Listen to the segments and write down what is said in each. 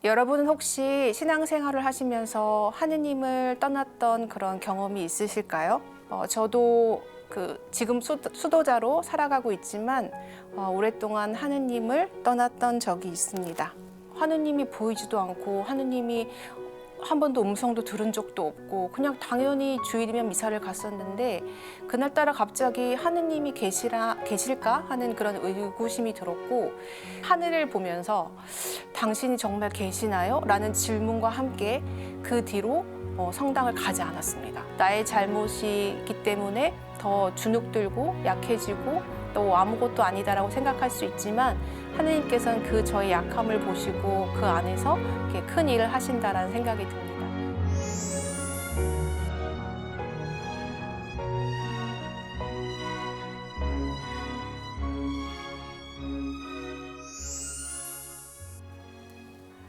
여러분은 혹시 신앙생활을 하시면서 하느님을 떠났던 그런 경험이 있으실까요? 저도 지금 수도자로 살아가고 있지만 오랫동안 하느님을 떠났던 적이 있습니다. 하느님이 보이지도 않고 하느님이 한 번도 음성도 들은 적도 없고 그냥 당연히 주일이면 미사를 갔었는데 그날따라 갑자기 하느님이 계실까 하는 그런 의구심이 들었고 하늘을 보면서 당신이 정말 계시나요? 라는 질문과 함께 그 뒤로 성당을 가지 않았습니다. 나의 잘못이기 때문에 더 주눅들고 약해지고 또 아무것도 아니다라고 생각할 수 있지만 하느님께서는 그 저의 약함을 보시고 그 안에서 이렇게 큰 일을 하신다라는 생각이 듭니다.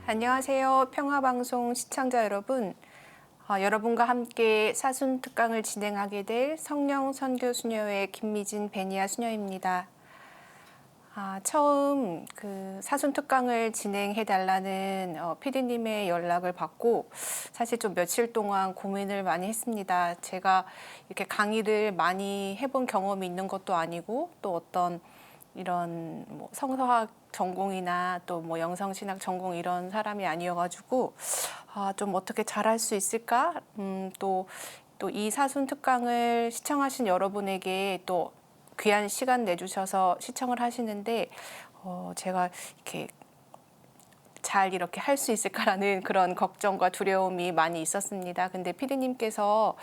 안녕하세요. 평화방송 시청자 여러분. 여러분과 함께 사순특강을 진행하게 될 성령 선교 수녀회 김미진 베니아 수녀입니다. 처음 사순특강을 진행해달라는 PD님의 연락을 받고 사실 좀 며칠 동안 고민을 많이 했습니다. 제가 이렇게 강의를 많이 해본 경험이 있는 것도 아니고 또 어떤 이런 성서학 전공이나 또 영성신학 전공 이런 사람이 아니어가지고 좀 어떻게 잘할 수 있을까? 또 이 사순특강을 시청하신 여러분에게 또 귀한 시간 내주셔서 시청을 하시는데 제가 이렇게 할 수 있을까라는 그런 걱정과 두려움이 많이 있었습니다. 근데 피디님께서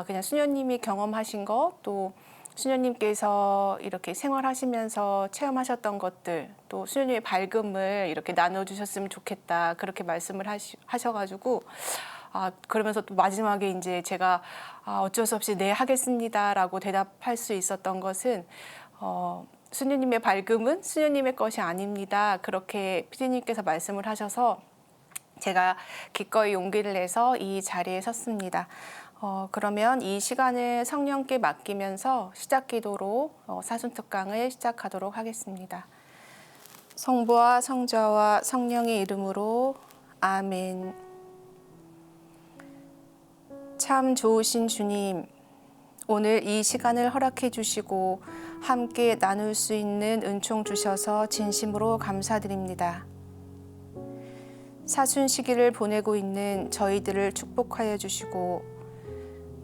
그냥 수녀님이 경험하신 것, 또 수녀님께서 이렇게 생활하시면서 체험하셨던 것들, 또 수녀님의 밝음을 이렇게 나눠주셨으면 좋겠다 그렇게 말씀을 하셔가지고 그러면서 또 마지막에 이제 제가 어쩔 수 없이 네 하겠습니다라고 대답할 수 있었던 것은 수녀님의 밝음은 수녀님의 것이 아닙니다. 그렇게 피디님께서 말씀을 하셔서 제가 기꺼이 용기를 내서 이 자리에 섰습니다. 그러면 이 시간을 성령께 맡기면서 시작기도로 사순특강을 시작하도록 하겠습니다. 성부와 성자와 성령의 이름으로 아멘. 참 좋으신 주님, 오늘 이 시간을 허락해 주시고 함께 나눌 수 있는 은총 주셔서 진심으로 감사드립니다. 사순 시기를 보내고 있는 저희들을 축복하여 주시고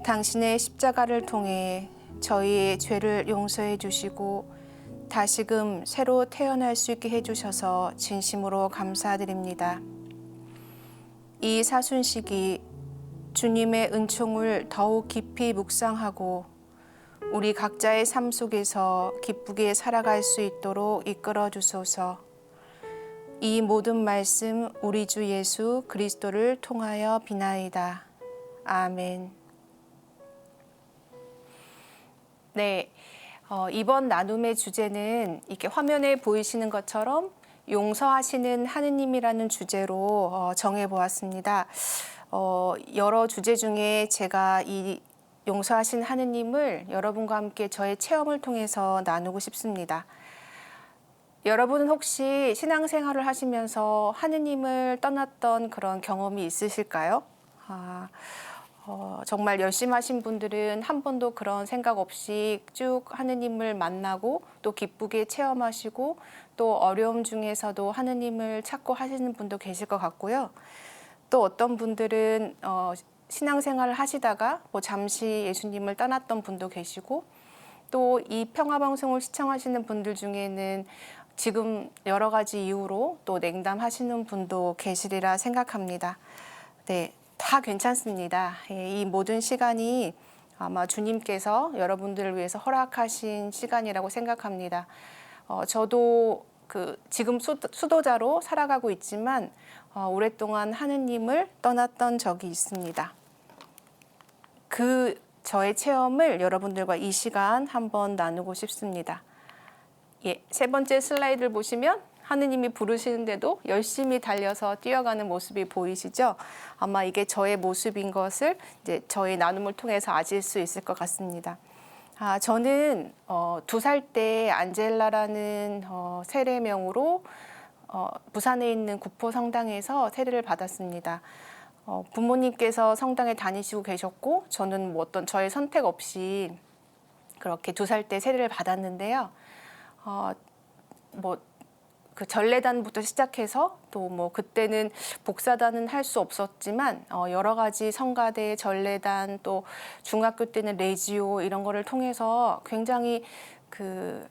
당신의 십자가를 통해 저희의 죄를 용서해 주시고 다시금 새로 태어날 수 있게 해주셔서 진심으로 감사드립니다. 이 사순 시기 주님의 은총을 더욱 깊이 묵상하고 우리 각자의 삶 속에서 기쁘게 살아갈 수 있도록 이끌어 주소서. 이 모든 말씀 우리 주 예수 그리스도를 통하여 비나이다. 아멘. 네, 이번 나눔의 주제는 이렇게 화면에 보이시는 것처럼 용서하시는 하느님이라는 주제로 정해보았습니다. 여러 주제 중에 제가 이 용서하신 하느님을 여러분과 함께 저의 체험을 통해서 나누고 싶습니다. 여러분은 혹시 신앙생활을 하시면서 하느님을 떠났던 그런 경험이 있으실까요? 정말 열심히 하신 분들은 한 번도 그런 생각 없이 쭉 하느님을 만나고 또 기쁘게 체험하시고 또 어려움 중에서도 하느님을 찾고 하시는 분도 계실 것 같고요. 또 어떤 분들은 신앙생활을 하시다가 잠시 예수님을 떠났던 분도 계시고 또 이 평화방송을 시청하시는 분들 중에는 지금 여러 가지 이유로 또 냉담하시는 분도 계시리라 생각합니다. 네. 다 괜찮습니다. 이 모든 시간이 아마 주님께서 여러분들을 위해서 허락하신 시간이라고 생각합니다. 저도 지금 수도자로 살아가고 있지만 오랫동안 하느님을 떠났던 적이 있습니다. 저의 체험을 여러분들과 이 시간 한번 나누고 싶습니다. 세 번째 슬라이드를 보시면 하느님이 부르시는데도 열심히 달려서 뛰어가는 모습이 보이시죠? 아마 이게 저의 모습인 것을 이제 저희 나눔을 통해서 아실 수 있을 것 같습니다. 저는 2살 때 안젤라라는 세례명으로 부산에 있는 구포 성당에서 세례를 받았습니다. 부모님께서 성당에 다니시고 계셨고 저는 뭐 어떤 저의 선택 없이 그렇게 2살 때 세례를 받았는데요. 뭐 그 전례단부터 시작해서 또 뭐 그때는 복사단은 할 수 없었지만 여러 가지 성가대, 전례단 또 중학교 때는 레지오 이런 거를 통해서 굉장히 그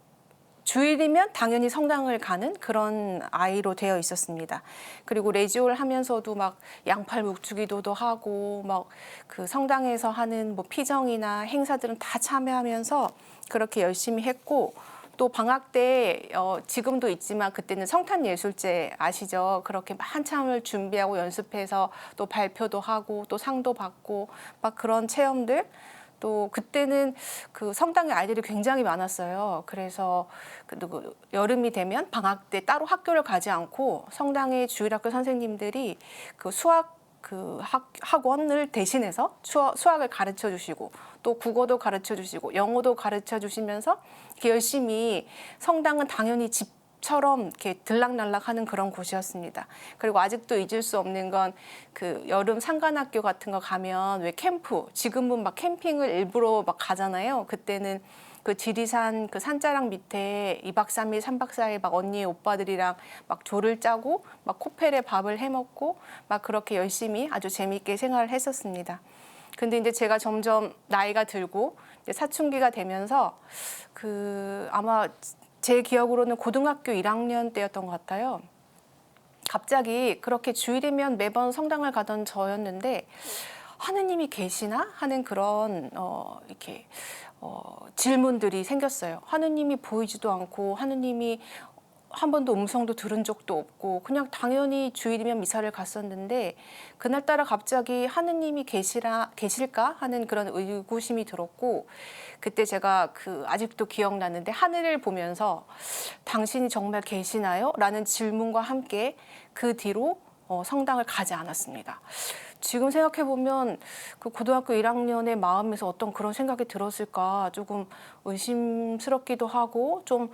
주일이면 당연히 성당을 가는 그런 아이로 되어 있었습니다. 그리고 레지오를 하면서도 막 양팔 묵주기도도 하고 막 그 성당에서 하는 뭐 피정이나 행사들은 다 참여하면서 그렇게 열심히 했고 또 방학 때 지금도 있지만 그때는 성탄예술제 아시죠? 그렇게 한참을 준비하고 연습해서 또 발표도 하고 또 상도 받고 막 그런 체험들 또 그때는 그 성당에 아이들이 굉장히 많았어요. 그래서 그 여름이 되면 방학 때 따로 학교를 가지 않고 성당의 주일학교 선생님들이 그 수학 그 학원을 대신해서 수학을 가르쳐 주시고 또 국어도 가르쳐 주시고 영어도 가르쳐 주시면서 이렇게 열심히 성당은 당연히 집처럼 이렇게 들락날락하는 그런 곳이었습니다. 그리고 아직도 잊을 수 없는 건 그 여름 상관학교 같은 거 가면 왜 캠프 지금은 막 캠핑을 일부러 막 가잖아요. 그때는 그 지리산 그 산자락 밑에 2박 3일, 3박 4일 막 언니 오빠들이랑 막 조를 짜고 막 코펠에 밥을 해 먹고 막 그렇게 열심히 아주 재미있게 생활을 했었습니다. 근데 이제 제가 점점 나이가 들고 이제 사춘기가 되면서 그 아마 제 기억으로는 고등학교 1학년 때였던 것 같아요. 갑자기 그렇게 주일이면 매번 성당을 가던 저였는데 하느님이 계시나 하는 그런 이렇게 질문들이 생겼어요. 하느님이 보이지도 않고 하느님이 한 번도 음성도 들은 적도 없고 그냥 당연히 주일이면 미사를 갔었는데 그날따라 갑자기 하느님이 계실까 하는 그런 의구심이 들었고 그때 제가 그 아직도 기억나는데 하늘을 보면서 당신이 정말 계시나요? 라는 질문과 함께 그 뒤로 성당을 가지 않았습니다. 지금 생각해 보면 그 고등학교 1학년의 마음에서 어떤 그런 생각이 들었을까 조금 의심스럽기도 하고 좀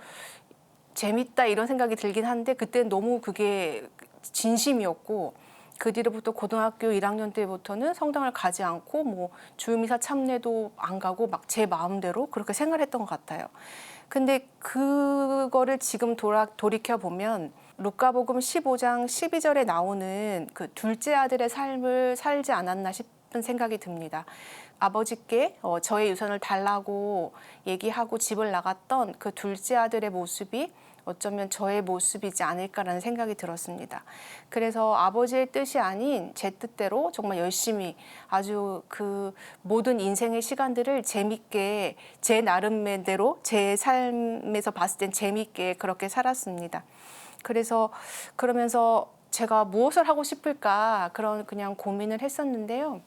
재밌다 이런 생각이 들긴 한데 그때는 너무 그게 진심이었고 그 뒤로부터 고등학교 1학년 때부터는 성당을 가지 않고 뭐 주일미사 참례도 안 가고 막 제 마음대로 그렇게 생활했던 것 같아요. 근데 그거를 지금 돌이켜 보면 루카복음 15장 12절에 나오는 그 둘째 아들의 삶을 살지 않았나 싶은 생각이 듭니다. 아버지께 저의 유산을 달라고 얘기하고 집을 나갔던 그 둘째 아들의 모습이 어쩌면 저의 모습이지 않을까라는 생각이 들었습니다. 그래서 아버지의 뜻이 아닌 제 뜻대로 정말 열심히 아주 그 모든 인생의 시간들을 재밌게 제 나름대로 제 삶에서 봤을 땐 재밌게 그렇게 살았습니다. 그래서 그러면서 제가 무엇을 하고 싶을까 그런 그냥 고민을 했었는데요.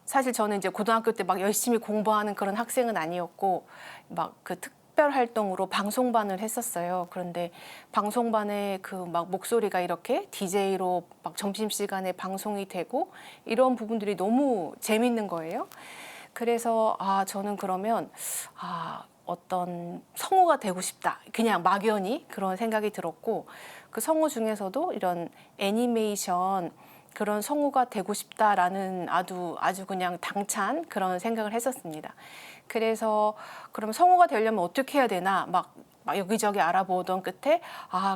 사실 저는 이제 고등학교 때 막 열심히 공부하는 그런 학생은 아니었고 막 그 특별 활동으로 방송반을 했었어요. 그런데 방송반에 그 막 목소리가 이렇게 DJ로 막 점심시간에 방송이 되고 이런 부분들이 너무 재밌는 거예요. 그래서 저는 그러면 어떤 성우가 되고 싶다. 그냥 막연히 그런 생각이 들었고 그 성우 중에서도 이런 애니메이션 그런 성우가 되고 싶다라는 아주 그냥 당찬 그런 생각을 했었습니다. 그래서 그럼 성우가 되려면 어떻게 해야 되나 막 여기저기 알아보던 끝에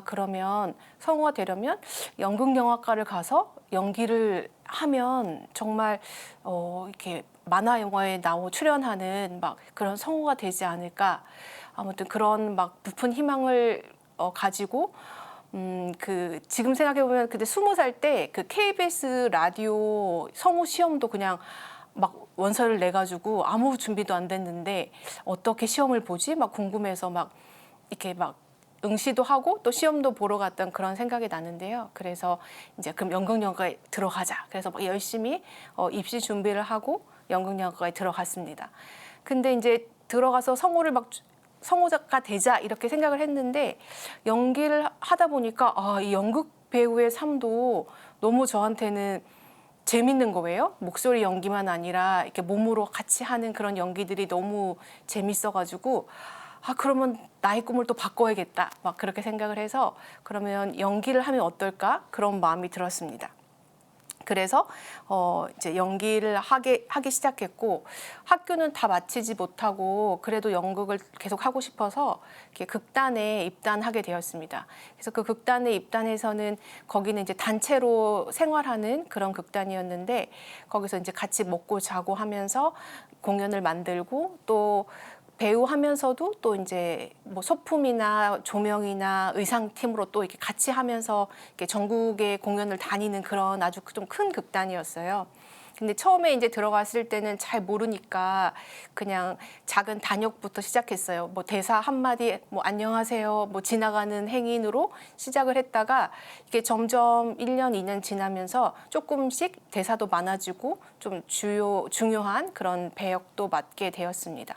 그러면 성우가 되려면 연극영화과를 가서 연기를 하면 정말 이렇게 만화 영화에 출연하는 막 그런 성우가 되지 않을까. 아무튼 그런 막 부푼 희망을 가지고 지금 생각해 보면 그때 20살 때 그 KBS 라디오 성우 시험도 그냥 막 원서를 내 가지고 아무 준비도 안 됐는데 어떻게 시험을 보지? 막 궁금해서 막 이렇게 막 응시도 하고 또 시험도 보러 갔던 그런 생각이 나는데요. 그래서 이제 그럼 연극영화과에 들어가자. 그래서 막 열심히 입시 준비를 하고 연극영화과에 들어갔습니다. 근데 이제 들어가서 성우가 되자 이렇게 생각을 했는데 연기를 하다 보니까 이 연극 배우의 삶도 너무 저한테는 재밌는 거예요. 목소리 연기만 아니라 이렇게 몸으로 같이 하는 그런 연기들이 너무 재밌어가지고 아, 그러면 나의 꿈을 또 바꿔야겠다. 막 그렇게 생각을 해서 그러면 연기를 하면 어떨까? 그런 마음이 들었습니다. 그래서 이제 연기를 하기 시작했고, 학교는 다 마치지 못하고 그래도 연극을 계속 하고 싶어서 이렇게 극단에 입단하게 되었습니다. 그래서 그 극단에 입단해서는 거기는 이제 단체로 생활하는 그런 극단이었는데, 거기서 이제 같이 먹고 자고 하면서 공연을 만들고, 또 배우 하면서도 또 이제 뭐 소품이나 조명이나 의상팀으로 또 이렇게 같이 하면서 이렇게 전국의 공연을 다니는 그런 아주 좀 큰 극단이었어요. 근데 처음에 이제 들어갔을 때는 잘 모르니까 그냥 작은 단역부터 시작했어요. 뭐 대사 한마디, 뭐 안녕하세요, 뭐 지나가는 행인으로 시작을 했다가 이게 점점 1년, 2년 지나면서 조금씩 대사도 많아지고 좀 중요한 그런 배역도 맡게 되었습니다.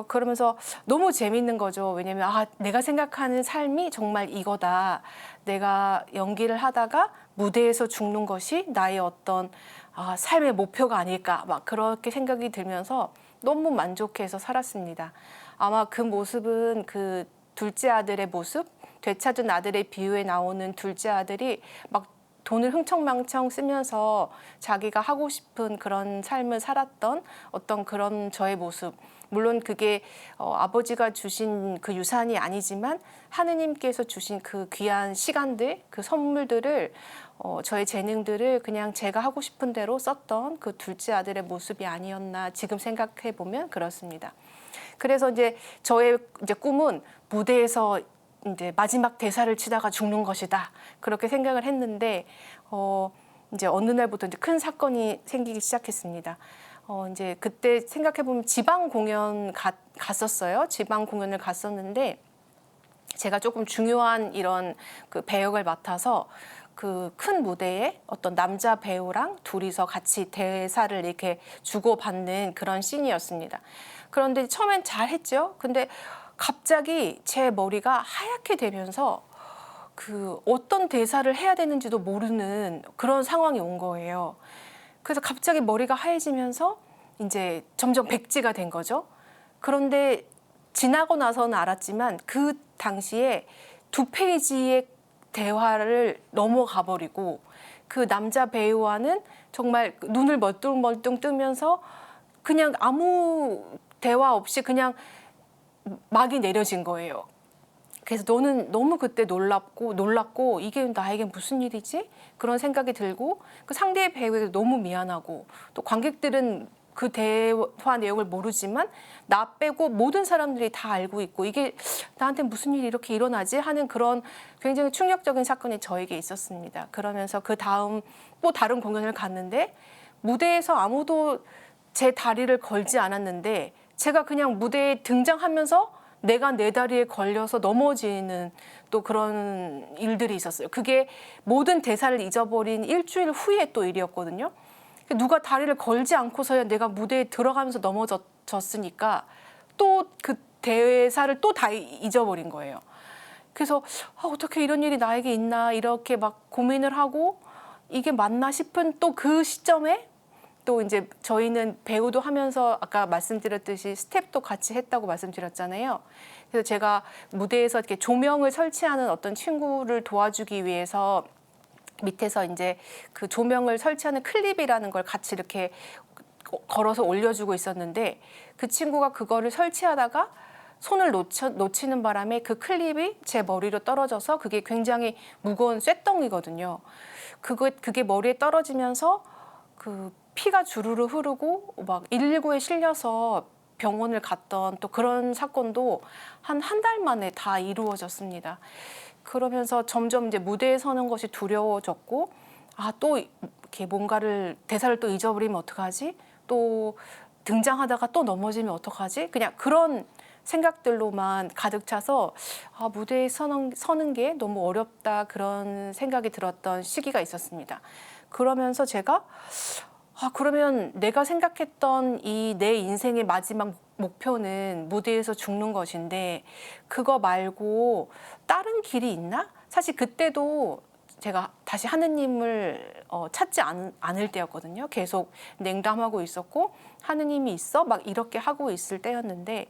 그러면서 너무 재밌는 거죠. 왜냐면, 아, 내가 생각하는 삶이 정말 이거다. 내가 연기를 하다가 무대에서 죽는 것이 나의 어떤 삶의 목표가 아닐까. 막 그렇게 생각이 들면서 너무 만족해서 살았습니다. 아마 그 모습은 그 둘째 아들의 모습, 되찾은 아들의 비유에 나오는 둘째 아들이 막 돈을 흥청망청 쓰면서 자기가 하고 싶은 그런 삶을 살았던 어떤 그런 저의 모습. 물론 그게 아버지가 주신 그 유산이 아니지만 하느님께서 주신 그 귀한 시간들, 그 선물들을 저의 재능들을 그냥 제가 하고 싶은 대로 썼던 그 둘째 아들의 모습이 아니었나 지금 생각해 보면 그렇습니다. 그래서 이제 저의 이제 꿈은 무대에서 이제 마지막 대사를 치다가 죽는 것이다. 그렇게 생각을 했는데 이제 어느 날부터 이제 큰 사건이 생기기 시작했습니다. 이제 그때 생각해 보면 지방 공연 갔었어요. 지방 공연을 갔었는데 제가 조금 중요한 이런 그 배역을 맡아서 그 큰 무대에 어떤 남자 배우랑 둘이서 같이 대사를 이렇게 주고받는 그런 씬이었습니다. 그런데 처음엔 잘했죠. 근데 갑자기 제 머리가 하얗게 되면서 그 어떤 대사를 해야 되는지도 모르는 그런 상황이 온 거예요. 그래서 갑자기 머리가 하얘지면서 이제 점점 백지가 된 거죠. 그런데 지나고 나서는 알았지만 그 당시에 2페이지의 대화를 넘어가 버리고 그 남자 배우와는 정말 눈을 멀뚱멀뚱 뜨면서 그냥 아무 대화 없이 그냥 막이 내려진 거예요. 그래서 너무 그때 놀랍고 이게 나에게 무슨 일이지? 그런 생각이 들고 그 상대의 배우에게 너무 미안하고 또 관객들은 그 대화 내용을 모르지만 나 빼고 모든 사람들이 다 알고 있고 이게 나한테 무슨 일이 이렇게 일어나지? 하는 그런 굉장히 충격적인 사건이 저에게 있었습니다. 그러면서 그 다음 또 다른 공연을 갔는데 무대에서 아무도 제 다리를 걸지 않았는데 제가 그냥 무대에 등장하면서 내가 내 다리에 걸려서 넘어지는 또 그런 일들이 있었어요. 그게 모든 대사를 잊어버린 일주일 후에 또 일이었거든요. 누가 다리를 걸지 않고서야 내가 무대에 들어가면서 넘어졌으니까 또 그 대사를 또 다 잊어버린 거예요. 그래서 어떻게 이런 일이 나에게 있나 이렇게 막 고민을 하고 이게 맞나 싶은 또 그 시점에 또 이제 저희는 배우도 하면서 아까 말씀드렸듯이 스텝도 같이 했다고 말씀드렸잖아요. 그래서 제가 무대에서 이렇게 조명을 설치하는 어떤 친구를 도와주기 위해서 밑에서 이제 그 조명을 설치하는 클립이라는 걸 같이 이렇게 걸어서 올려주고 있었는데 그 친구가 그거를 설치하다가 손을 놓치는 바람에 그 클립이 제 머리로 떨어져서 그게 굉장히 무거운 쇳덩이거든요. 그게 머리에 떨어지면서 그 피가 주르르 흐르고 막 119에 실려서 병원을 갔던 또 그런 사건도 한 달 만에 다 이루어졌습니다. 그러면서 점점 이제 무대에 서는 것이 두려워졌고 또 이렇게 뭔가를 대사를 또 잊어버리면 어떡하지? 또 등장하다가 또 넘어지면 어떡하지? 그냥 그런 생각들로만 가득 차서 무대에 서는 게 너무 어렵다 그런 생각이 들었던 시기가 있었습니다. 그러면서 제가 그러면 내가 생각했던 이 내 인생의 마지막 목표는 무대에서 죽는 것인데 그거 말고 다른 길이 있나? 사실 그때도 제가 다시 하느님을 찾지 않을 때였거든요. 계속 냉담하고 있었고 하느님이 있어? 막 이렇게 하고 있을 때였는데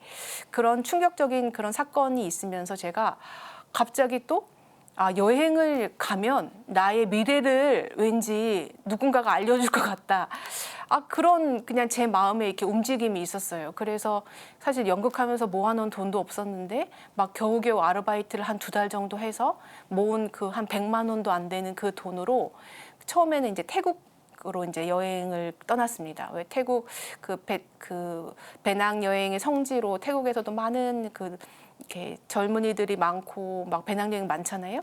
그런 충격적인 그런 사건이 있으면서 제가 갑자기 또 여행을 가면 나의 미래를 왠지 누군가가 알려줄 것 같다. 그런 그냥 제 마음에 이렇게 움직임이 있었어요. 그래서 사실 연극하면서 모아놓은 돈도 없었는데 막 겨우겨우 아르바이트를 한 2달 정도 해서 모은 그 한 100만 원도 안 되는 그 돈으로 처음에는 이제 태국으로 이제 여행을 떠났습니다. 왜 태국 그 배낭 여행의 성지로 태국에서도 많은 이렇게 젊은이들이 많고 막 배낭여행 많잖아요.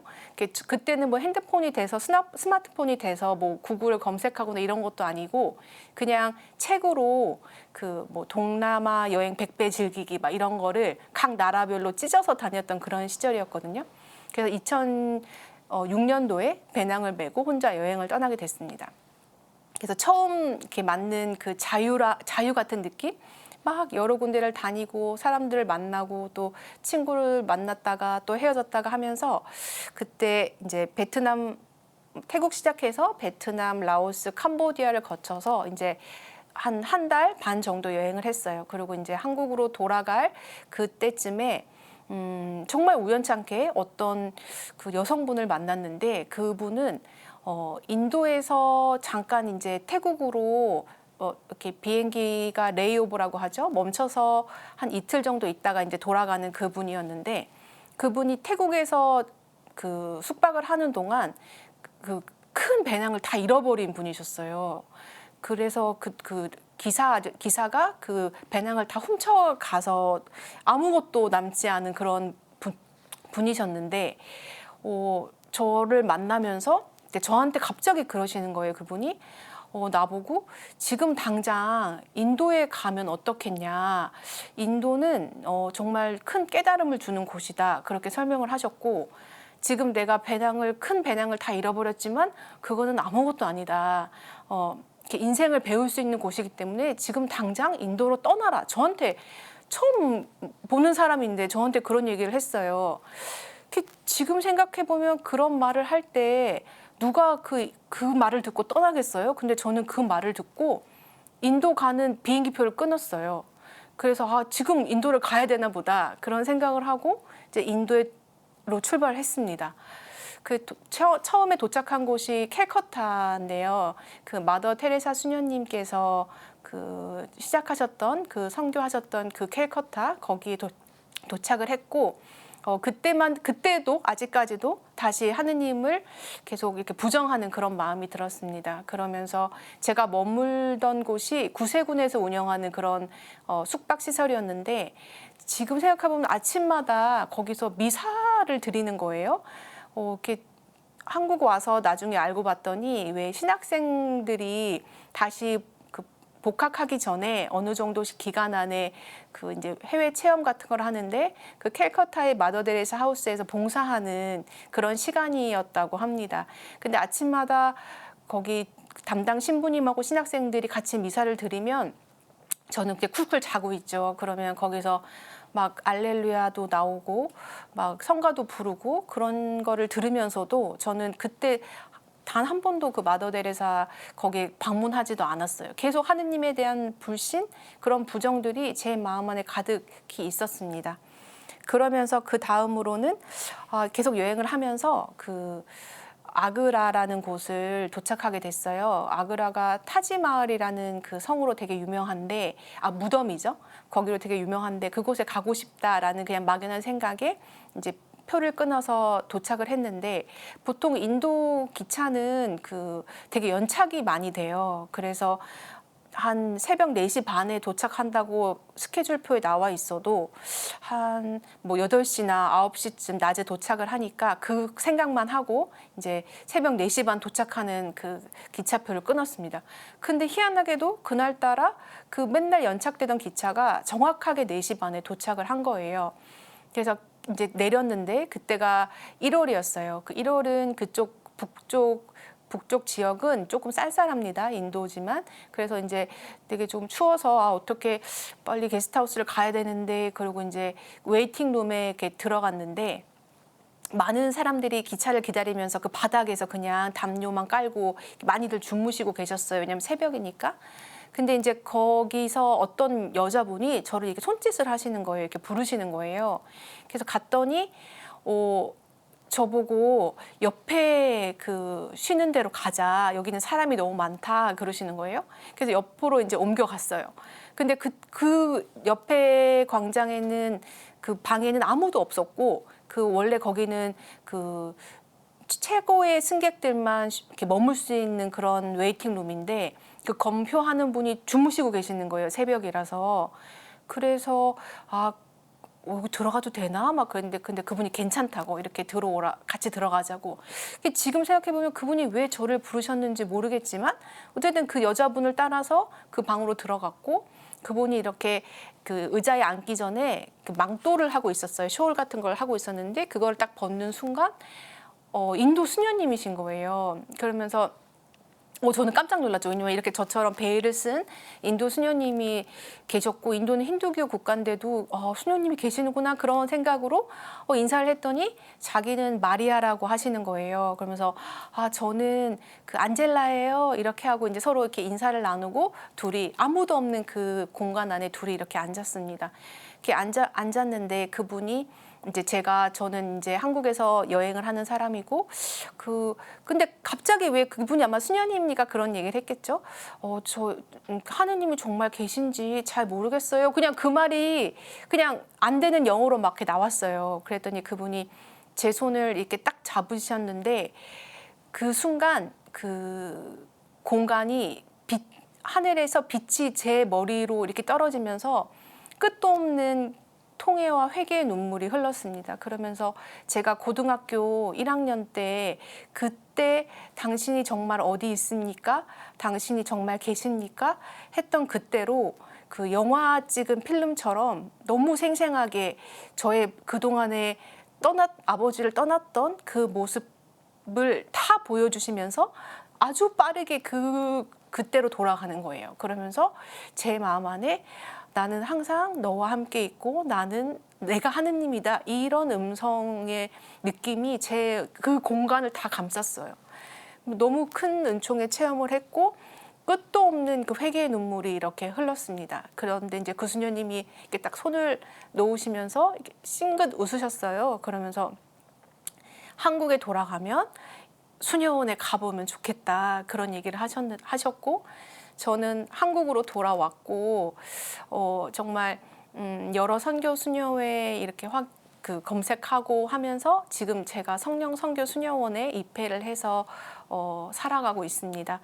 그때는 뭐 핸드폰이 돼서 스마트폰이 돼서 뭐 구글을 검색하거나 이런 것도 아니고 그냥 책으로 뭐 동남아 여행 100배 즐기기 막 이런 거를 각 나라별로 찢어서 다녔던 그런 시절이었거든요. 그래서 2006년도에 배낭을 메고 혼자 여행을 떠나게 됐습니다. 그래서 처음 이렇게 맞는 그 자유 같은 느낌? 막 여러 군데를 다니고 사람들을 만나고 또 친구를 만났다가 또 헤어졌다가 하면서 그때 이제 태국 시작해서 베트남, 라오스, 캄보디아를 거쳐서 이제 한 달 반 정도 여행을 했어요. 그리고 이제 한국으로 돌아갈 그때쯤에 정말 우연찮게 어떤 그 여성분을 만났는데 그분은 인도에서 잠깐 이제 태국으로 이렇게 비행기가 레이오버라고 하죠. 멈춰서 한 이틀 정도 있다가 이제 돌아가는 그분이었는데 그분이 태국에서 그 숙박을 하는 동안 그 큰 배낭을 다 잃어버린 분이셨어요. 그래서 그 기사가 그 배낭을 다 훔쳐가서 아무것도 남지 않은 그런 분이셨는데 저를 만나면서 저한테 갑자기 그러시는 거예요. 그분이 나보고 지금 당장 인도에 가면 어떻겠냐. 인도는 정말 큰 깨달음을 주는 곳이다. 그렇게 설명을 하셨고 지금 내가 큰 배낭을 다 잃어버렸지만 그거는 아무것도 아니다. 이렇게 인생을 배울 수 있는 곳이기 때문에 지금 당장 인도로 떠나라. 저한테 처음 보는 사람인데 저한테 그런 얘기를 했어요. 지금 생각해보면 그런 말을 할 때 누가 그 말을 듣고 떠나겠어요? 근데 저는 그 말을 듣고 인도 가는 비행기표를 끊었어요. 그래서 지금 인도를 가야 되나 보다 그런 생각을 하고 이제 인도로 출발했습니다. 처음에 도착한 곳이 캘커타인데요. 그 마더 테레사 수녀님께서 시작하셨던 선교하셨던 그 캘커타 거기에 도착을 했고 그때도 아직까지도 다시 하느님을 계속 이렇게 부정하는 그런 마음이 들었습니다. 그러면서 제가 머물던 곳이 구세군에서 운영하는 그런 숙박 시설이었는데 지금 생각해보면 아침마다 거기서 미사를 드리는 거예요. 이렇게 한국 와서 나중에 알고 봤더니 왜 신학생들이 다시 복학하기 전에 어느 정도씩 기간 안에 이제 해외 체험 같은 걸 하는데 그 캘커타의 마더 데레사 하우스에서 봉사하는 그런 시간이었다고 합니다. 근데 아침마다 거기 담당 신부님하고 신학생들이 같이 미사를 드리면 저는 그게 쿨쿨 자고 있죠. 그러면 거기서 막 알렐루야도 나오고 막 성가도 부르고 그런 거를 들으면서도 저는 그때 단 한 번도 그 마더 데레사 거기에 방문하지도 않았어요. 계속 하느님에 대한 불신 그런 부정들이 제 마음 안에 가득히 있었습니다. 그러면서 그 다음으로는 계속 여행을 하면서 아그라라는 곳을 도착하게 됐어요. 아그라가 타지마을이라는 그 성으로 되게 유명한데 무덤이죠. 거기로 되게 유명한데 그곳에 가고 싶다라는 그냥 막연한 생각에 이제 표를 끊어서 도착을 했는데 보통 인도 기차는 되게 연착이 많이 돼요. 그래서 한 새벽 4시 반에 도착한다고 스케줄표에 나와 있어도 한 8시나 9시쯤 낮에 도착을 하니까 그 생각만 하고 이제 새벽 4시 반 도착하는 그 기차표를 끊었습니다. 근데 희한하게도 그날따라 맨날 연착되던 기차가 정확하게 4시 반에 도착을 한 거예요. 그래서 이제 내렸는데 그때가 1월이었어요. 1월은 그쪽 북쪽 지역은 조금 쌀쌀합니다. 인도지만. 그래서 이제 되게 좀 추워서 어떻게 빨리 게스트하우스를 가야 되는데 그리고 이제 웨이팅룸에 이렇게 들어갔는데 많은 사람들이 기차를 기다리면서 그 바닥에서 그냥 담요만 깔고 많이들 주무시고 계셨어요. 왜냐면 새벽이니까. 근데 이제 거기서 어떤 여자분이 저를 이렇게 손짓을 하시는 거예요. 이렇게 부르시는 거예요. 그래서 갔더니 저보고 옆에 그 쉬는 데로 가자. 여기는 사람이 너무 많다. 그러시는 거예요. 그래서 옆으로 이제 옮겨갔어요. 근데 그 옆에 광장에는 그 방에는 아무도 없었고 그 원래 거기는 그 최고의 승객들만 이렇게 머물 수 있는 그런 웨이팅 룸인데 그 검표하는 분이 주무시고 계시는 거예요. 새벽이라서. 그래서 여기 들어가도 되나? 막 그랬는데 근데 그분이 괜찮다고 이렇게 들어오라 같이 들어가자고. 지금 생각해보면 그분이 왜 저를 부르셨는지 모르겠지만 어쨌든 그 여자분을 따라서 그 방으로 들어갔고 그분이 이렇게 그 의자에 앉기 전에 그 망토를 하고 있었어요. 숄 같은 걸 하고 있었는데 그걸 딱 벗는 순간 인도 수녀님이신 거예요. 그러면서 저는 깜짝 놀랐죠. 왜냐면 이렇게 저처럼 베일을 쓴 인도 수녀님이 계셨고 인도는 힌두교 국가인데도 수녀님이 계시는구나 그런 생각으로 인사를 했더니 자기는 마리아라고 하시는 거예요. 그러면서 저는 그 안젤라예요. 이렇게 하고 이제 서로 이렇게 인사를 나누고 둘이 아무도 없는 그 공간 안에 둘이 이렇게 앉았습니다. 이렇게 앉았는데 그분이 이제 저는 이제 한국에서 여행을 하는 사람이고 근데 갑자기 왜 그분이 아마 수녀님이니까 그런 얘기를 했겠죠. 하느님이 정말 계신지 잘 모르겠어요. 그냥 그 말이 그냥 안 되는 영어로 막 이렇게 나왔어요. 그랬더니 그분이 제 손을 이렇게 딱 잡으셨는데 그 순간 그 공간이 하늘에서 빛이 제 머리로 이렇게 떨어지면서 끝도 없는 통회와 회개의 눈물이 흘렀습니다. 그러면서 제가 고등학교 1학년 때 그때 당신이 정말 어디 있습니까? 당신이 정말 계십니까? 했던 그때로 그 영화 찍은 필름처럼 너무 생생하게 저의 그동안에 아버지를 떠났던 그 모습을 다 보여주시면서 아주 빠르게 그때로 돌아가는 거예요. 그러면서 제 마음 안에 나는 항상 너와 함께 있고 나는 내가 하느님이다. 이런 음성의 느낌이 그 공간을 다 감쌌어요. 너무 큰 은총의 체험을 했고 끝도 없는 그 회개의 눈물이 이렇게 흘렀습니다. 그런데 이제 그 수녀님이 이렇게 딱 손을 놓으시면서 이렇게 싱긋 웃으셨어요. 그러면서 한국에 돌아가면 수녀원에 가보면 좋겠다. 그런 얘기를 하셨고 저는 한국으로 돌아왔고 정말 여러 선교 수녀회 이렇게 검색하고 하면서 지금 제가 성령 선교 수녀원에 입회를 해서 살아가고 있습니다.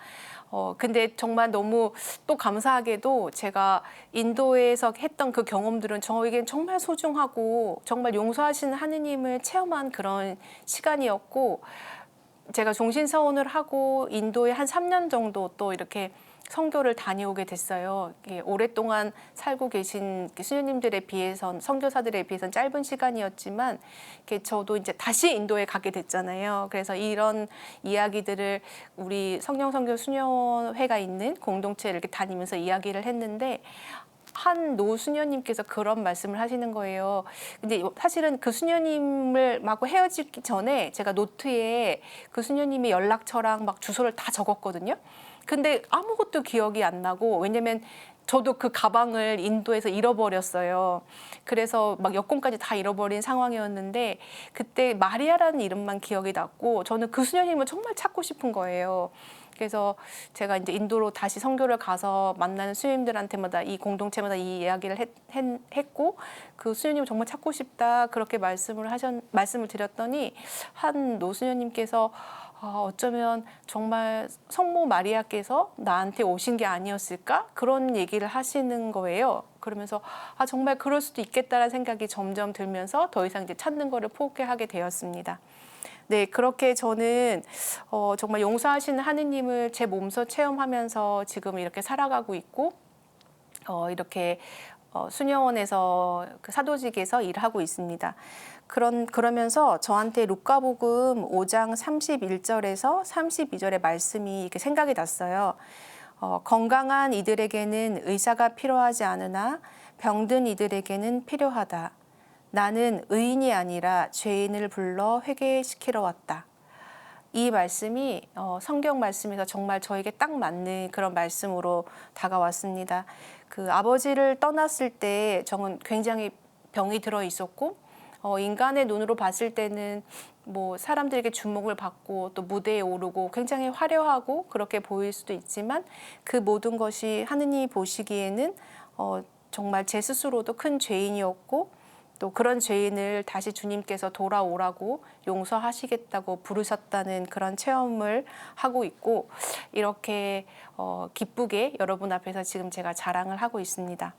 근데 정말 너무 또 감사하게도 제가 인도에서 했던 그 경험들은 저에겐 정말 소중하고 정말 용서하시는 하느님을 체험한 그런 시간이었고 제가 종신서원을 하고 인도에 한 3년 정도 또 이렇게 선교를 다녀오게 됐어요. 오랫동안 살고 계신 수녀님들에 비해선 선교사들에 비해선 짧은 시간이었지만 저도 이제 다시 인도에 가게 됐잖아요. 그래서 이런 이야기들을 우리 성령 선교 수녀회가 있는 공동체를 이렇게 다니면서 이야기를 했는데 한 노수녀님께서 그런 말씀을 하시는 거예요. 근데 사실은 그 수녀님을 막 헤어지기 전에 제가 노트에 그 수녀님의 연락처랑 막 주소를 다 적었거든요. 근데 아무것도 기억이 안 나고 왜냐면 저도 그 가방을 인도에서 잃어버렸어요. 그래서 막 여권까지 다 잃어버린 상황이었는데 그때 마리아라는 이름만 기억이 났고 저는 그 수녀님을 정말 찾고 싶은 거예요. 그래서 제가 이제 인도로 다시 선교를 가서 만나는 수녀님들한테마다 이 공동체마다 이 이야기를 했고 그 수녀님을 정말 찾고 싶다 그렇게 말씀을 드렸더니 한 노수녀님께서 어쩌면 정말 성모 마리아께서 나한테 오신 게 아니었을까? 그런 얘기를 하시는 거예요. 그러면서 정말 그럴 수도 있겠다라는 생각이 점점 들면서 더 이상 이제 찾는 거를 포기하게 되었습니다. 네, 그렇게 저는 정말 용서하시는 하느님을 제 몸소 체험하면서 지금 이렇게 살아가고 있고 이렇게 수녀원에서 그 사도직에서 일하고 있습니다. 그러면서 저한테 루카복음 5장 31절에서 32절의 말씀이 이렇게 생각이 났어요. 건강한 이들에게는 의사가 필요하지 않으나 병든 이들에게는 필요하다. 나는 의인이 아니라 죄인을 불러 회개시키러 왔다. 이 말씀이 성경 말씀에서 정말 저에게 딱 맞는 그런 말씀으로 다가왔습니다. 그 아버지를 떠났을 때 저는 굉장히 병이 들어 있었고 인간의 눈으로 봤을 때는 뭐 사람들에게 주목을 받고 또 무대에 오르고 굉장히 화려하고 그렇게 보일 수도 있지만 그 모든 것이 하느님이 보시기에는 정말 제 스스로도 큰 죄인이었고 또 그런 죄인을 다시 주님께서 돌아오라고 용서하시겠다고 부르셨다는 그런 체험을 하고 있고 이렇게 기쁘게 여러분 앞에서 지금 제가 자랑을 하고 있습니다.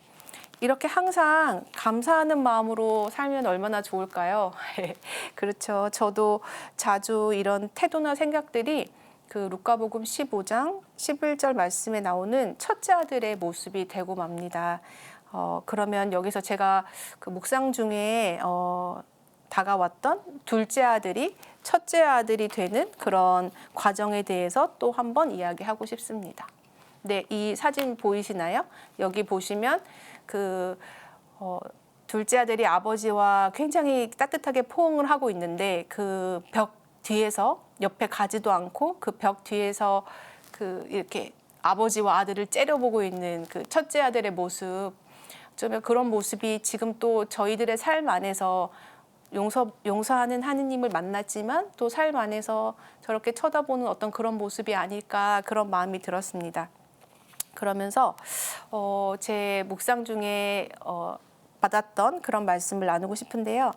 이렇게 항상 감사하는 마음으로 살면 얼마나 좋을까요? 그렇죠. 저도 자주 이런 태도나 생각들이 그 루카복음 15장 11절 말씀에 나오는 첫째 아들의 모습이 되고 맙니다. 그러면 여기서 제가 그 묵상 중에 다가왔던 둘째 아들이 첫째 아들이 되는 그런 과정에 대해서 또 한번 이야기하고 싶습니다. 네, 이 사진 보이시나요? 여기 보시면 그 둘째 아들이 아버지와 굉장히 따뜻하게 포옹을 하고 있는데 그 벽 뒤에서 옆에 가지도 않고 그 벽 뒤에서 그 이렇게 아버지와 아들을 째려보고 있는 그 첫째 아들의 모습, 어쩌면 그런 모습이 지금 또 저희들의 삶 안에서 용서하는 하느님을 만났지만 또 삶 안에서 저렇게 쳐다보는 어떤 그런 모습이 아닐까 그런 마음이 들었습니다. 그러면서 제 묵상 중에 받았던 그런 말씀을 나누고 싶은데요.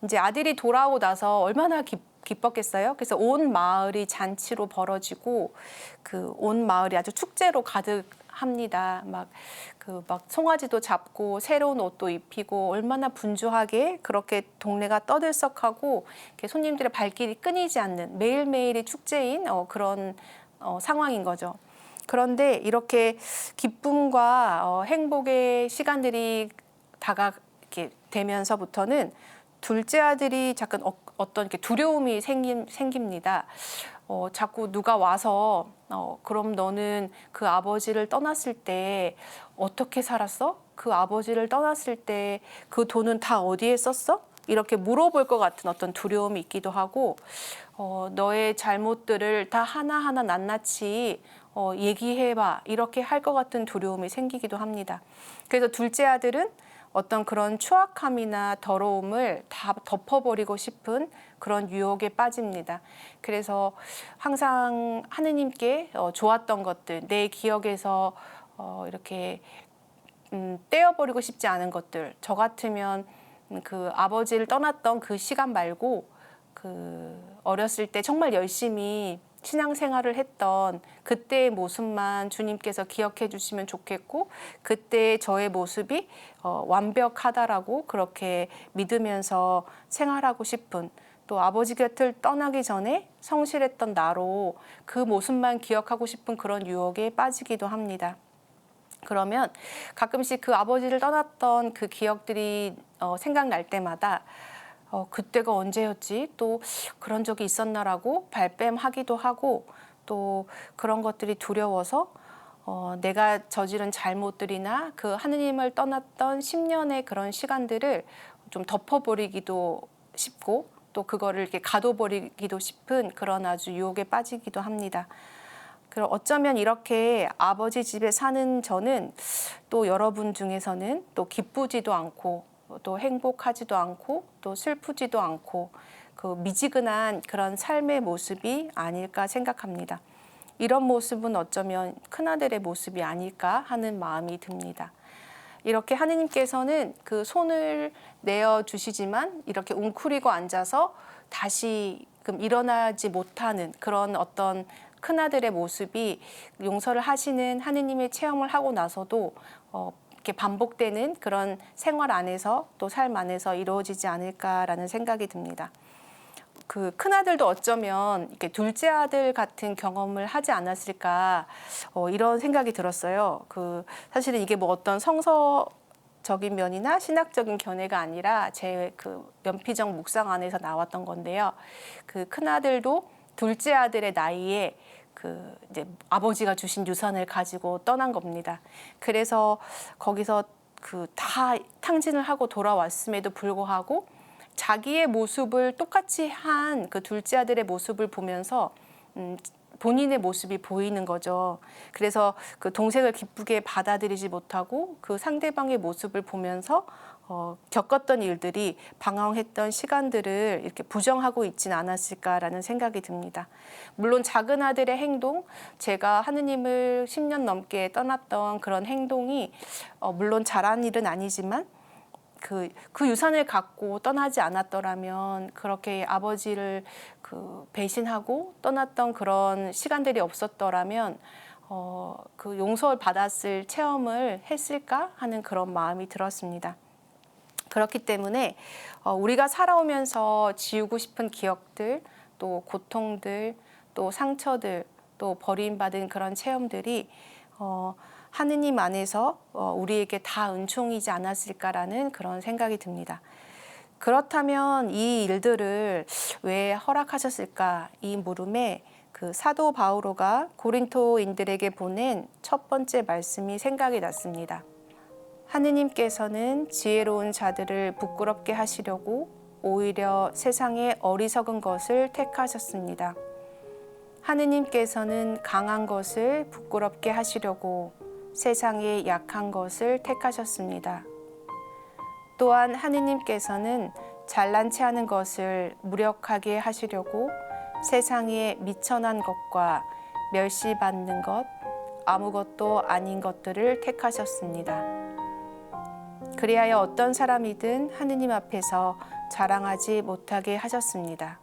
이제 아들이 돌아오고 나서 얼마나 기뻤겠어요. 그래서 온 마을이 잔치로 벌어지고 그 온 마을이 아주 축제로 가득합니다. 막 송아지도 잡고 새로운 옷도 입히고 얼마나 분주하게 그렇게 동네가 떠들썩하고 이렇게 손님들의 발길이 끊이지 않는 매일매일이 축제인 그런 상황인 거죠. 그런데 이렇게 기쁨과 행복의 시간들이 다가게 되면서부터는 둘째 아들이 잠깐 어떤 이렇게 두려움이 생깁니다. 자꾸 누가 와서 그럼 너는 그 아버지를 떠났을 때 어떻게 살았어? 그 아버지를 떠났을 때 그 돈은 다 어디에 썼어? 이렇게 물어볼 것 같은 어떤 두려움이 있기도 하고 너의 잘못들을 다 하나하나 낱낱이 얘기해봐 이렇게 할 것 같은 두려움이 생기기도 합니다. 그래서 둘째 아들은 어떤 그런 추악함이나 더러움을 다 덮어버리고 싶은 그런 유혹에 빠집니다. 그래서 항상 하느님께 좋았던 것들, 내 기억에서 이렇게 떼어버리고 싶지 않은 것들, 저 같으면 그 아버지를 떠났던 그 시간 말고 그 어렸을 때 정말 열심히 신앙생활을 했던 그때의 모습만 주님께서 기억해 주시면 좋겠고 그때 저의 모습이 완벽하다라고 그렇게 믿으면서 생활하고 싶은 또 아버지 곁을 떠나기 전에 성실했던 나로 그 모습만 기억하고 싶은 그런 유혹에 빠지기도 합니다. 그러면 가끔씩 그 아버지를 떠났던 그 기억들이 생각날 때마다 그때가 언제였지? 또 그런 적이 있었나라고 발뺌하기도 하고 또 그런 것들이 두려워서 내가 저지른 잘못들이나 그 하느님을 떠났던 10년의 그런 시간들을 좀 덮어버리기도 싶고 또 그거를 이렇게 가둬버리기도 싶은 그런 아주 유혹에 빠지기도 합니다. 그럼 어쩌면 이렇게 아버지 집에 사는 저는 또 여러분 중에서는 또 기쁘지도 않고 또 행복하지도 않고 또 슬프지도 않고 그 미지근한 그런 삶의 모습이 아닐까 생각합니다. 이런 모습은 어쩌면 큰아들의 모습이 아닐까 하는 마음이 듭니다. 이렇게 하느님께서는 그 손을 내어주시지만 이렇게 웅크리고 앉아서 다시 일어나지 못하는 그런 어떤 큰아들의 모습이 용서를 하시는 하느님의 체험을 하고 나서도 이렇게 반복되는 그런 생활 안에서 또 삶 안에서 이루어지지 않을까라는 생각이 듭니다. 그 큰아들도 어쩌면 이렇게 둘째 아들 같은 경험을 하지 않았을까 이런 생각이 들었어요. 사실은 이게 뭐 어떤 성서적인 면이나 신학적인 견해가 아니라 제 그 연피정 묵상 안에서 나왔던 건데요. 그 큰아들도 둘째 아들의 나이에 이제 아버지가 주신 유산을 가지고 떠난 겁니다. 그래서 거기서 그 다 탕진을 하고 돌아왔음에도 불구하고 자기의 모습을 똑같이 한 그 둘째 아들의 모습을 보면서 본인의 모습이 보이는 거죠. 그래서 그 동생을 기쁘게 받아들이지 못하고 그 상대방의 모습을 보면서 겪었던 일들이 방황했던 시간들을 이렇게 부정하고 있진 않았을까라는 생각이 듭니다. 물론 작은 아들의 행동, 제가 하느님을 10년 넘게 떠났던 그런 행동이 물론 잘한 일은 아니지만 그 유산을 갖고 떠나지 않았더라면 그렇게 아버지를 배신하고 떠났던 그런 시간들이 없었더라면 그 용서를 받았을 체험을 했을까 하는 그런 마음이 들었습니다. 그렇기 때문에 우리가 살아오면서 지우고 싶은 기억들, 또 고통들, 또 상처들, 또 버림받은 그런 체험들이 하느님 안에서 우리에게 다 은총이지 않았을까라는 그런 생각이 듭니다. 그렇다면 이 일들을 왜 허락하셨을까? 이 물음에 그 사도 바오로가 고린토인들에게 보낸 첫 번째 말씀이 생각이 났습니다. 하느님께서는 지혜로운 자들을 부끄럽게 하시려고 오히려 세상의 어리석은 것을 택하셨습니다. 하느님께서는 강한 것을 부끄럽게 하시려고 세상의 약한 것을 택하셨습니다. 또한 하느님께서는 잘난 체 하는 것을 무력하게 하시려고 세상의 미천한 것과 멸시받는 것, 아무것도 아닌 것들을 택하셨습니다. 그리하여 어떤 사람이든 하느님 앞에서 자랑하지 못하게 하셨습니다.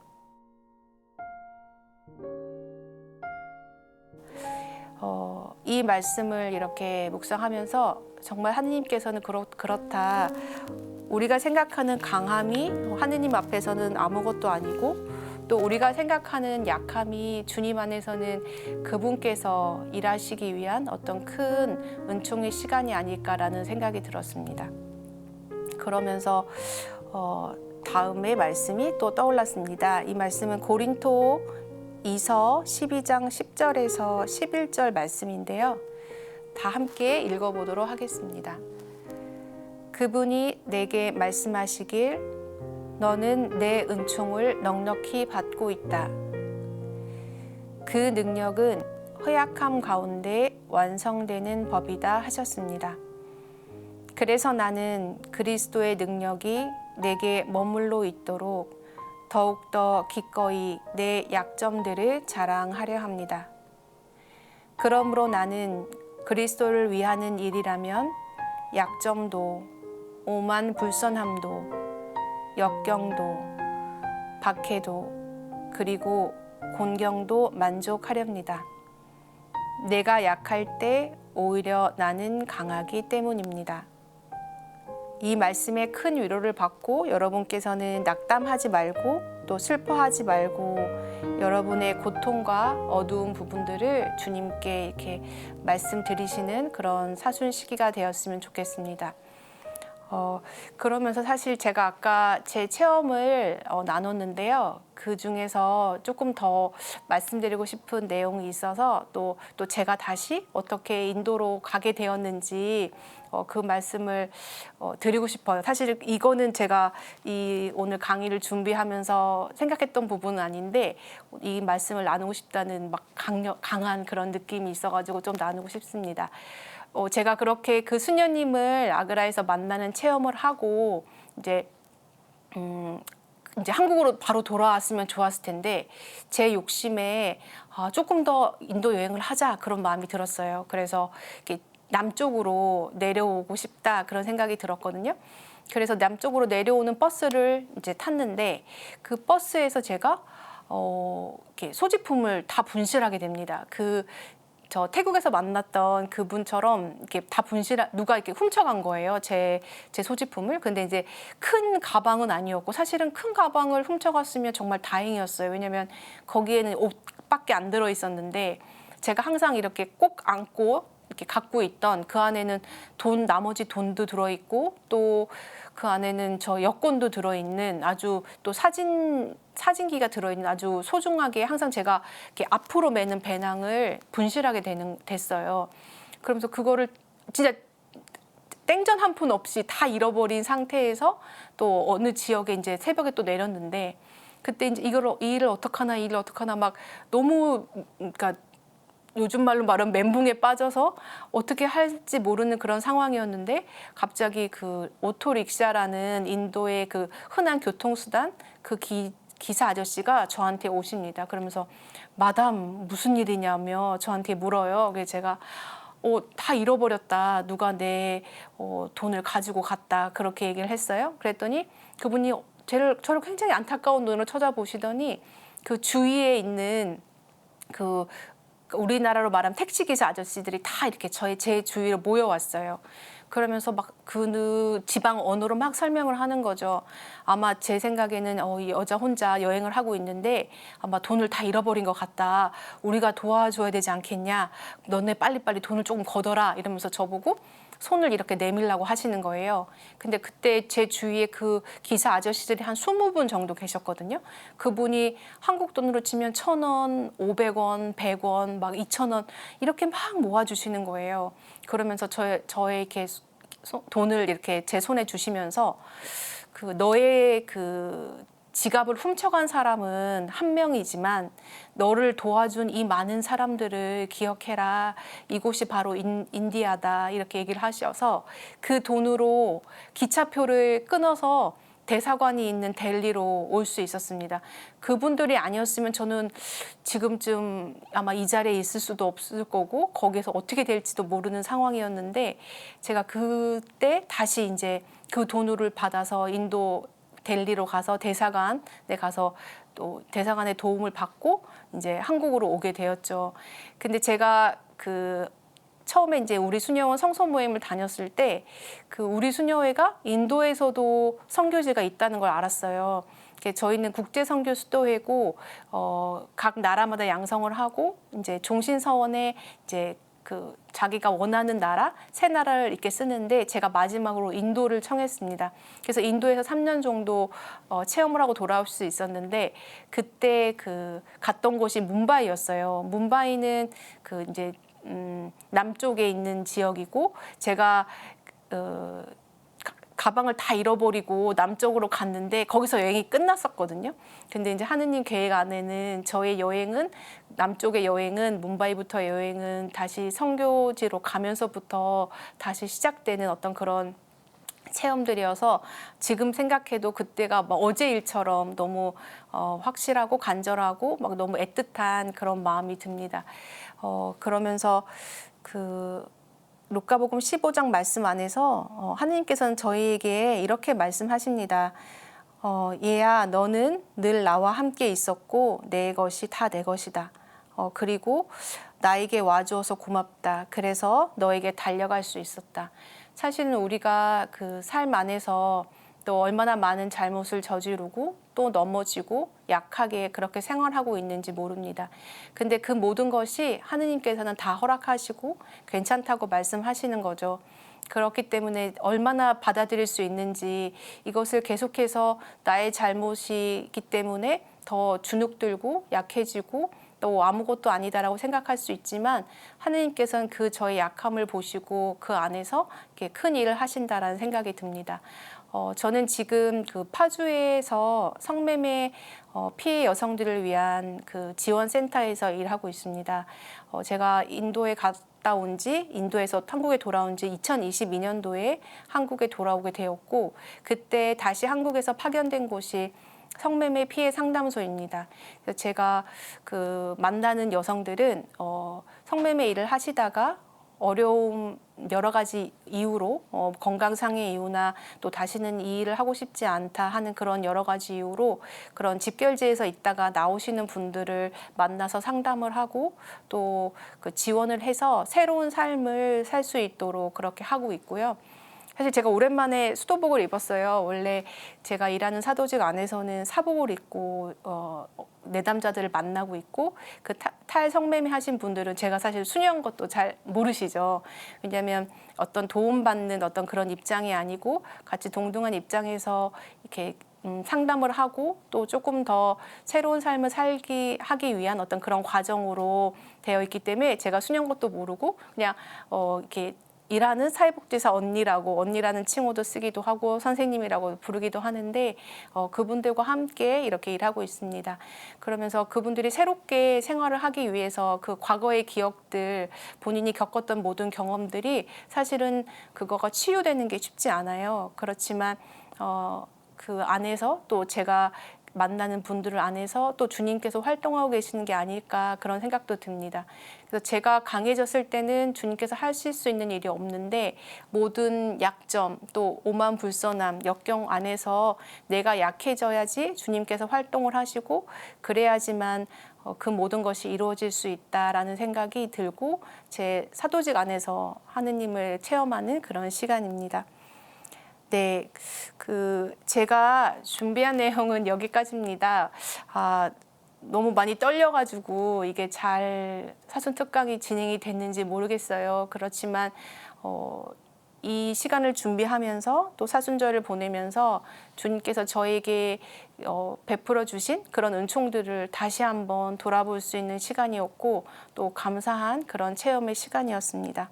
이 말씀을 이렇게 묵상하면서 정말 하느님께서는 그렇다. 우리가 생각하는 강함이 하느님 앞에서는 아무것도 아니고 또 우리가 생각하는 약함이 주님 안에서는 그분께서 일하시기 위한 어떤 큰 은총의 시간이 아닐까라는 생각이 들었습니다. 그러면서 다음에 말씀이 또 떠올랐습니다. 이 말씀은 고린토 2서 12장 10절에서 11절 말씀인데요. 다 함께 읽어보도록 하겠습니다. 그분이 내게 말씀하시길 너는 내 은총을 넉넉히 받고 있다. 그 능력은 허약함 가운데 완성되는 법이다 하셨습니다. 그래서 나는 그리스도의 능력이 내게 머물러 있도록 더욱더 기꺼이 내 약점들을 자랑하려 합니다. 그러므로 나는 그리스도를 위하는 일이라면 약점도, 오만 불선함도, 역경도, 박해도, 그리고 곤경도 만족하렵니다. 내가 약할 때 오히려 나는 강하기 때문입니다. 이 말씀에 큰 위로를 받고 여러분께서는 낙담하지 말고 또 슬퍼하지 말고 여러분의 고통과 어두운 부분들을 주님께 이렇게 말씀드리시는 그런 사순 시기가 되었으면 좋겠습니다. 그러면서 사실 제가 아까 제 체험을 나눴는데요. 그 중에서 조금 더 말씀드리고 싶은 내용이 있어서 또 제가 다시 어떻게 인도로 가게 되었는지 그 말씀을 드리고 싶어요. 사실 이거는 제가 이 오늘 강의를 준비하면서 생각했던 부분은 아닌데 이 말씀을 나누고 싶다는 막 강한 그런 느낌이 있어가지고 좀 나누고 싶습니다. 제가 그렇게 그 수녀님을 아그라에서 만나는 체험을 하고 이제 한국으로 바로 돌아왔으면 좋았을 텐데 제 욕심에 조금 더 인도 여행을 하자 그런 마음이 들었어요. 그래서 이렇게 남쪽으로 내려오고 싶다 그런 생각이 들었거든요. 그래서 남쪽으로 내려오는 버스를 이제 탔는데 그 버스에서 제가 이렇게 소지품을 다 분실하게 됩니다. 저 태국에서 만났던 그분처럼 이렇게 다 누가 이렇게 훔쳐간 거예요. 제 소지품을. 근데 이제 큰 가방은 아니었고 사실은 큰 가방을 훔쳐갔으면 정말 다행이었어요. 왜냐면 거기에는 옷밖에 안 들어 있었는데 제가 항상 이렇게 꼭 안고 이렇게 갖고 있던 그 안에는 나머지 돈도 들어있고 또 그 안에는 저 여권도 들어있는 아주 또 사진기가 들어있는 아주 소중하게 항상 제가 이렇게 앞으로 매는 배낭을 분실하게 됐어요. 그러면서 그거를 진짜 땡전 한 푼 없이 다 잃어버린 상태에서 또 어느 지역에 이제 새벽에 또 내렸는데 그때 이제 이 일을 어떡하나 막 너무 그러니까 요즘 말로 말하면 멘붕에 빠져서 어떻게 할지 모르는 그런 상황이었는데 갑자기 그 오토릭샤라는 인도의 그 흔한 교통수단 그 기사 아저씨가 저한테 오십니다. 그러면서 마담 무슨 일이냐며 저한테 물어요. 그래서 제가 다 잃어버렸다. 누가 내 돈을 가지고 갔다. 그렇게 얘기를 했어요. 그랬더니 그분이 저를 굉장히 안타까운 눈으로 쳐다보시더니 그 주위에 있는 그 우리나라로 말하면 택시기사 아저씨들이 다 이렇게 제 주위로 모여왔어요. 그러면서 막 그 지방 언어로 막 설명을 하는 거죠. 아마 제 생각에는 이 여자 혼자 여행을 하고 있는데 아마 돈을 다 잃어버린 것 같다. 우리가 도와줘야 되지 않겠냐. 너네 빨리빨리 돈을 조금 걷어라. 이러면서 저보고 손을 이렇게 내밀라고 하시는 거예요. 근데 그때 제 주위에 그 기사 아저씨들이 한 20분 정도 계셨거든요. 그분이 한국 돈으로 치면 1,000원, 500원, 100원, 막 2,000원 이렇게 막 모아주시는 거예요. 그러면서 저에게 돈을 이렇게 제 손에 주시면서 너의 지갑을 훔쳐간 사람은 한 명이지만 너를 도와준 이 많은 사람들을 기억해라. 이곳이 바로 인디아다. 이렇게 얘기를 하셔서 그 돈으로 기차표를 끊어서 대사관이 있는 델리로 올 수 있었습니다. 그분들이 아니었으면 저는 지금쯤 아마 이 자리에 있을 수도 없을 거고 거기서 어떻게 될지도 모르는 상황이었는데 제가 그때 다시 이제 그 돈을 받아서 인도 델리로 가서 대사관에 가서 또 대사관의 도움을 받고 이제 한국으로 오게 되었죠. 근데 제가 처음에 이제 우리 수녀원 성서 모임을 다녔을 때 우리 수녀회가 인도에서도 선교지가 있다는 걸 알았어요. 저희는 국제 선교 수도회고 각 나라마다 양성을 하고 이제 종신서원에 이제 자기가 원하는 나라, 세 나라를 이렇게 쓰는데 제가 마지막으로 인도를 청했습니다. 그래서 인도에서 3년 정도 체험을 하고 돌아올 수 있었는데 그때 갔던 곳이 뭄바이였어요. 뭄바이는 이제 남쪽에 있는 지역이고 제가 가방을 다 잃어버리고 남쪽으로 갔는데 거기서 여행이 끝났었거든요. 근데 이제 하느님 계획 안에는 저의 여행은 남쪽의 여행은 뭄바이부터 여행은 다시 선교지로 가면서부터 다시 시작되는 어떤 그런 체험들이어서 지금 생각해도 그때가 막 어제 일처럼 너무 확실하고 간절하고 막 너무 애틋한 그런 마음이 듭니다. 그러면서 루카복음 15장 말씀 안에서 하느님께서는 저희에게 이렇게 말씀하십니다. 얘야 너는 늘 나와 함께 있었고 내 것이 다 내 것이다. 그리고 나에게 와주어서 고맙다. 그래서 너에게 달려갈 수 있었다. 사실은 우리가 삶 안에서 또 얼마나 많은 잘못을 저지르고 또 넘어지고 약하게 그렇게 생활하고 있는지 모릅니다. 근데 그 모든 것이 하느님께서는 다 허락하시고 괜찮다고 말씀하시는 거죠. 그렇기 때문에 얼마나 받아들일 수 있는지 이것을 계속해서 나의 잘못이기 때문에 더 주눅들고 약해지고 또 아무것도 아니다라고 생각할 수 있지만 하느님께서는 저의 약함을 보시고 그 안에서 이렇게 큰 일을 하신다라는 생각이 듭니다. 저는 지금 파주에서 성매매 피해 여성들을 위한 지원센터에서 일하고 있습니다. 제가 인도에 갔다 온 지, 인도에서 한국에 돌아온 지 2022년도에 한국에 돌아오게 되었고 그때 다시 한국에서 파견된 곳이 성매매 피해 상담소입니다. 그래서 제가 만나는 여성들은 성매매 일을 하시다가 어려움 여러 가지 이유로 건강상의 이유나 또 다시는 이 일을 하고 싶지 않다 하는 그런 여러 가지 이유로 그런 집결지에서 있다가 나오시는 분들을 만나서 상담을 하고 또 지원을 해서 새로운 삶을 살 수 있도록 그렇게 하고 있고요. 사실 제가 오랜만에 수도복을 입었어요. 원래 제가 일하는 사도직 안에서는 사복을 입고 내담자들을 만나고 있고 탈성매매 하신 분들은 제가 사실 수녀인 것도 잘 모르시죠. 왜냐하면 어떤 도움받는 어떤 그런 입장이 아니고 같이 동등한 입장에서 이렇게 상담을 하고 또 조금 더 새로운 삶을 하기 위한 어떤 그런 과정으로 되어 있기 때문에 제가 수녀인 것도 모르고 그냥 이렇게 일하는 사회복지사 언니라는 칭호도 쓰기도 하고 선생님이라고 부르기도 하는데 그분들과 함께 이렇게 일하고 있습니다. 그러면서 그분들이 새롭게 생활을 하기 위해서 그 과거의 기억들, 본인이 겪었던 모든 경험들이 사실은 그거가 치유되는 게 쉽지 않아요. 그렇지만 그 안에서 또 제가 만나는 분들을 안에서 또 주님께서 활동하고 계시는 게 아닐까 그런 생각도 듭니다. 그래서 제가 강해졌을 때는 주님께서 하실 수 있는 일이 없는데 모든 약점 또 오만 불선함 역경 안에서 내가 약해져야지 주님께서 활동을 하시고 그래야지만 그 모든 것이 이루어질 수 있다라는 생각이 들고 제 사도직 안에서 하느님을 체험하는 그런 시간입니다. 네, 제가 준비한 내용은 여기까지입니다. 너무 많이 떨려가지고 이게 잘 사순특강이 진행이 됐는지 모르겠어요. 그렇지만 이 시간을 준비하면서 또 사순절을 보내면서 주님께서 저에게 베풀어 주신 그런 은총들을 다시 한번 돌아볼 수 있는 시간이었고 또 감사한 그런 체험의 시간이었습니다.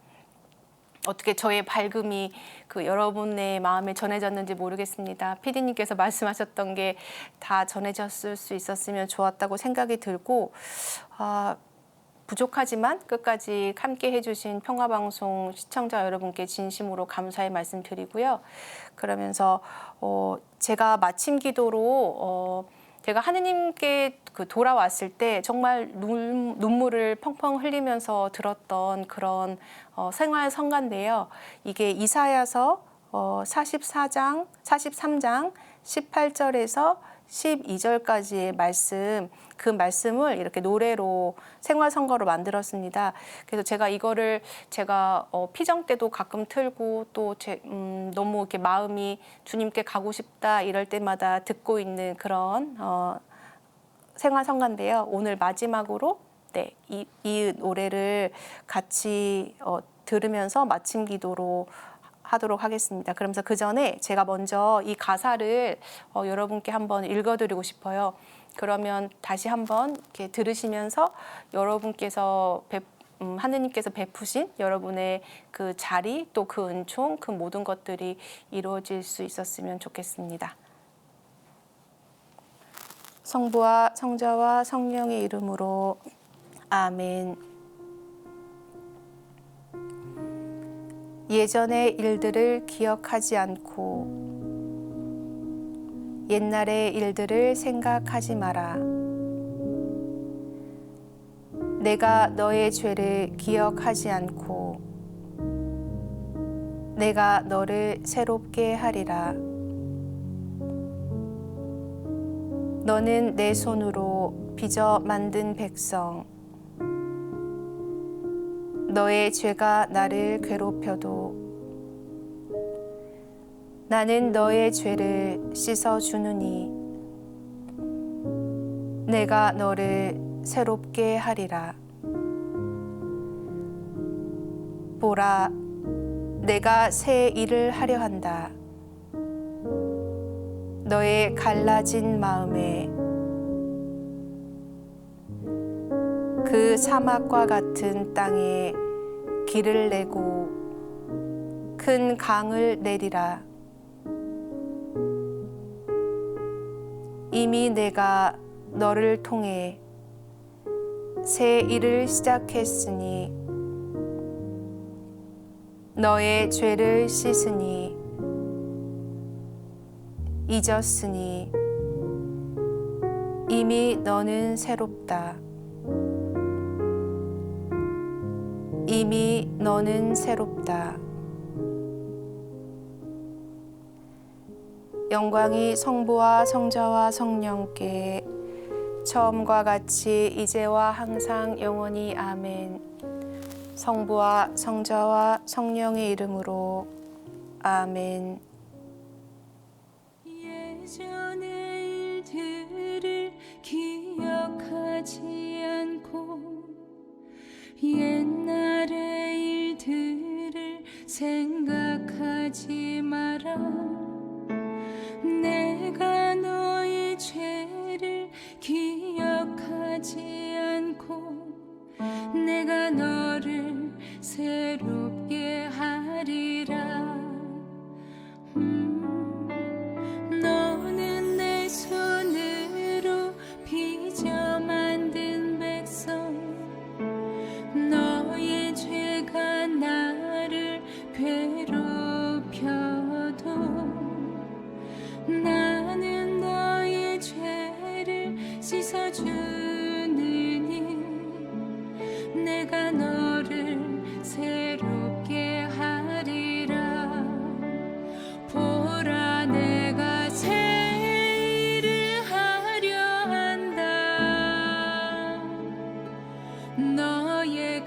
어떻게 저의 밝음이 여러분의 마음에 전해졌는지 모르겠습니다. PD님께서 말씀하셨던 게 다 전해졌을 수 있었으면 좋았다고 생각이 들고 부족하지만 끝까지 함께 해주신 평화방송 시청자 여러분께 진심으로 감사의 말씀 드리고요. 그러면서 제가 마침 기도로 제가 하느님께 돌아왔을 때 정말 눈물을 펑펑 흘리면서 들었던 그런 생활 성가인데요. 이게 이사야서 43장 18절에서 12절까지의 말씀, 그 말씀을 이렇게 노래로 생활 성가로 만들었습니다. 그래서 제가 이거를 피정 때도 가끔 틀고 또 너무 이렇게 마음이 주님께 가고 싶다 이럴 때마다 듣고 있는 그런 생활 성가인데요. 오늘 마지막으로 이 노래를 같이 들으면서 마침 기도로 하도록 하겠습니다. 그러면서 그 전에 제가 먼저 이 가사를 여러분께 한번 읽어드리고 싶어요. 그러면 다시 한번 이렇게 들으시면서 여러분께서 하느님께서 베푸신 여러분의 그 자리 또 그 은총 그 모든 것들이 이루어질 수 있었으면 좋겠습니다. 성부와 성자와 성령의 이름으로 아멘. 예전의 일들을 기억하지 않고 옛날의 일들을 생각하지 마라. 내가 너의 죄를 기억하지 않고 내가 너를 새롭게 하리라. 너는 내 손으로 빚어 만든 백성. 너의 죄가 나를 괴롭혀도 나는 너의 죄를 씻어주느니 내가 너를 새롭게 하리라. 보라, 내가 새 일을 하려 한다. 너의 갈라진 마음에 그 사막과 같은 땅에 길을 내고 큰 강을 내리라. 이미 내가 너를 통해 새 일을 시작했으니 너의 죄를 씻으니 잊었으니 이미 너는 새롭다. 이미 너는 새롭다. 영광이 성부와 성자와 성령께 처음과 같이 이제와 항상 영원히 아멘. 성부와 성자와 성령의 이름으로 아멘. 예전의 일들을 기억하지 않고 옛날의 일들을 생각하지 마라. 내가 너의 죄를 기억하지 않고 내가 너를 새롭게 하리라. 너는 내 손으로 빚어 만든 백성 너의 죄가 나를 괴롭혀도 나는 너의 죄를 씻어주느니 내가 너를 새롭게 하리라. 보라 내가 새 일을 하려 한다. 너의